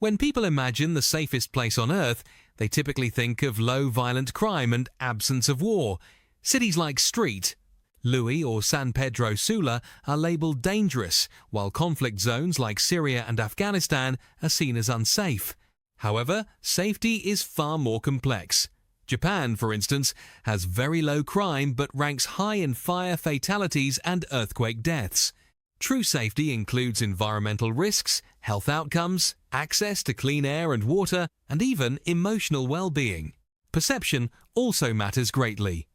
When people imagine the safest place on Earth, they typically think of low violent crime and absence of war. Cities like St. Louis or San Pedro Sula are labelled dangerous, while conflict zones like Syria and Afghanistan are seen as unsafe. However, safety is far more complex. Japan, for instance, has very low crime but ranks high in fire fatalities and earthquake deaths. True safety includes environmental risks, health outcomes, access to clean air and water, and even emotional well-being. Perception also matters greatly.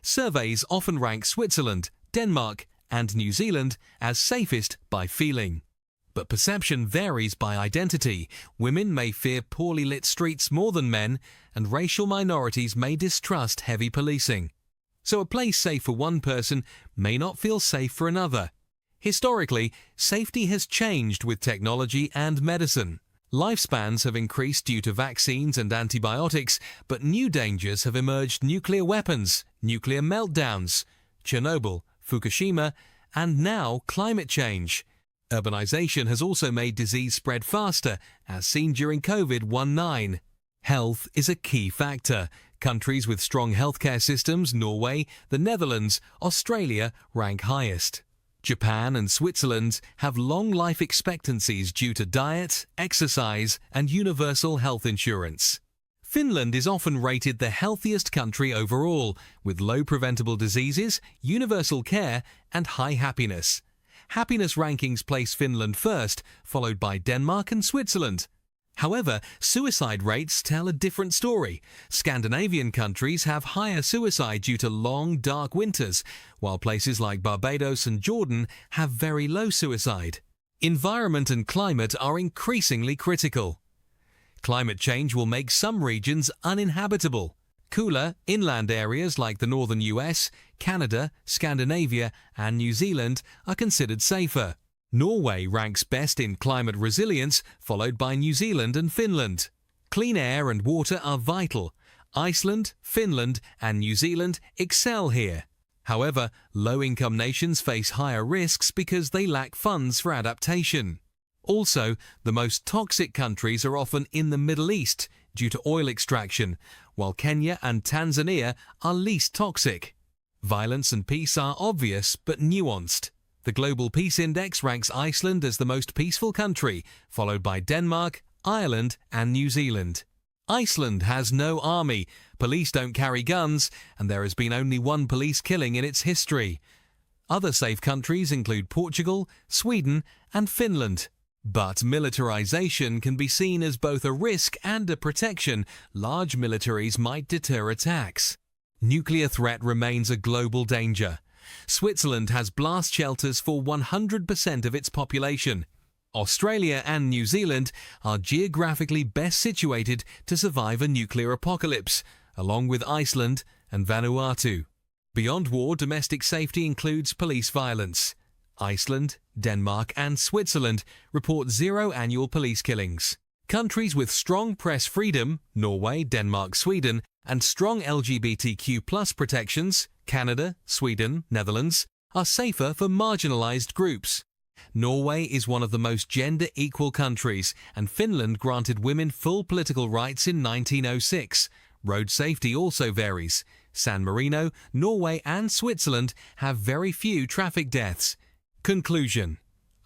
Surveys often rank Switzerland, Denmark, and New Zealand as safest by feeling. But perception varies by identity. Women may fear poorly lit streets more than men, and racial minorities may distrust heavy policing. So a place safe for one person may not feel safe for another. Historically, safety has changed with technology and medicine. Lifespans have increased due to vaccines and antibiotics, but new dangers have emerged: nuclear weapons, nuclear meltdowns, Chernobyl, Fukushima, and now climate change. Urbanization has also made disease spread faster, as seen during COVID-19. Health is a key factor. Countries with strong healthcare systems, Norway, the Netherlands, Australia, rank highest. Japan and Switzerland have long life expectancies due to diet, exercise, and universal health insurance. Finland is often rated the healthiest country overall, with low preventable diseases, universal care, and high happiness. Happiness rankings place Finland first, followed by Denmark and Switzerland. However, suicide rates tell a different story. Scandinavian countries have higher suicide due to long, dark winters, while places like Barbados and Jordan have very low suicide. Environment and climate are increasingly critical. Climate change will make some regions uninhabitable. Cooler, inland areas like the northern US, Canada, Scandinavia, and New Zealand are considered safer. Norway ranks best in climate resilience, followed by New Zealand and Finland. Clean air and water are vital. Iceland, Finland, and New Zealand excel here. However, low-income nations face higher risks because they lack funds for adaptation. Also, the most toxic countries are often in the Middle East due to oil extraction, while Kenya and Tanzania are least toxic. Violence and peace are obvious but nuanced. The Global Peace Index ranks Iceland as the most peaceful country, followed by Denmark, Ireland, and New Zealand. Iceland has no army, police don't carry guns, and there has been only one police killing in its history. Other safe countries include Portugal, Sweden, and Finland. But militarization can be seen as both a risk and a protection. Large militaries might deter attacks. Nuclear threat remains a global danger. Switzerland has blast shelters for 100% of its population. Australia and New Zealand are geographically best situated to survive a nuclear apocalypse, along with Iceland and Vanuatu. Beyond war, domestic safety includes police violence. Iceland, Denmark, and Switzerland report 0 annual police killings. Countries with strong press freedom, Norway, Denmark, Sweden, and strong LGBTQ+ protections, Canada, Sweden, Netherlands, are safer for marginalized groups. Norway is one of the most gender-equal countries, and Finland granted women full political rights in 1906. Road safety also varies. San Marino, Norway, and Switzerland have very few traffic deaths. Conclusion.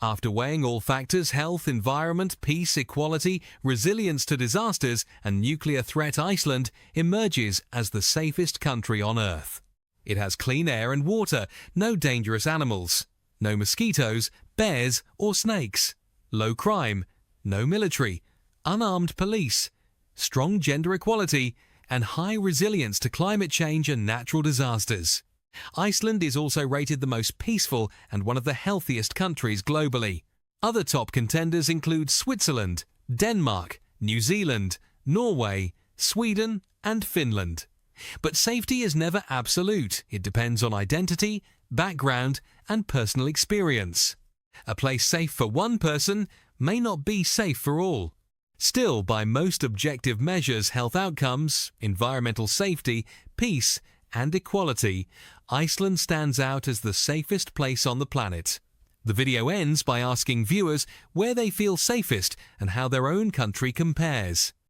After weighing all factors, health, environment, peace, equality, resilience to disasters, and nuclear threat, Iceland emerges as the safest country on Earth. It has clean air and water, no dangerous animals, no mosquitoes, bears, or snakes, low crime, no military, unarmed police, strong gender equality, and high resilience to climate change and natural disasters. Iceland is also rated the most peaceful and one of the healthiest countries globally. Other top contenders include Switzerland, Denmark, New Zealand, Norway, Sweden, and Finland. But safety is never absolute. It depends on identity, background, and personal experience. A place safe for one person may not be safe for all. Still, by most objective measures, health outcomes, environmental safety, peace, and equality, Iceland stands out as the safest place on the planet. The video ends by asking viewers where they feel safest and how their own country compares.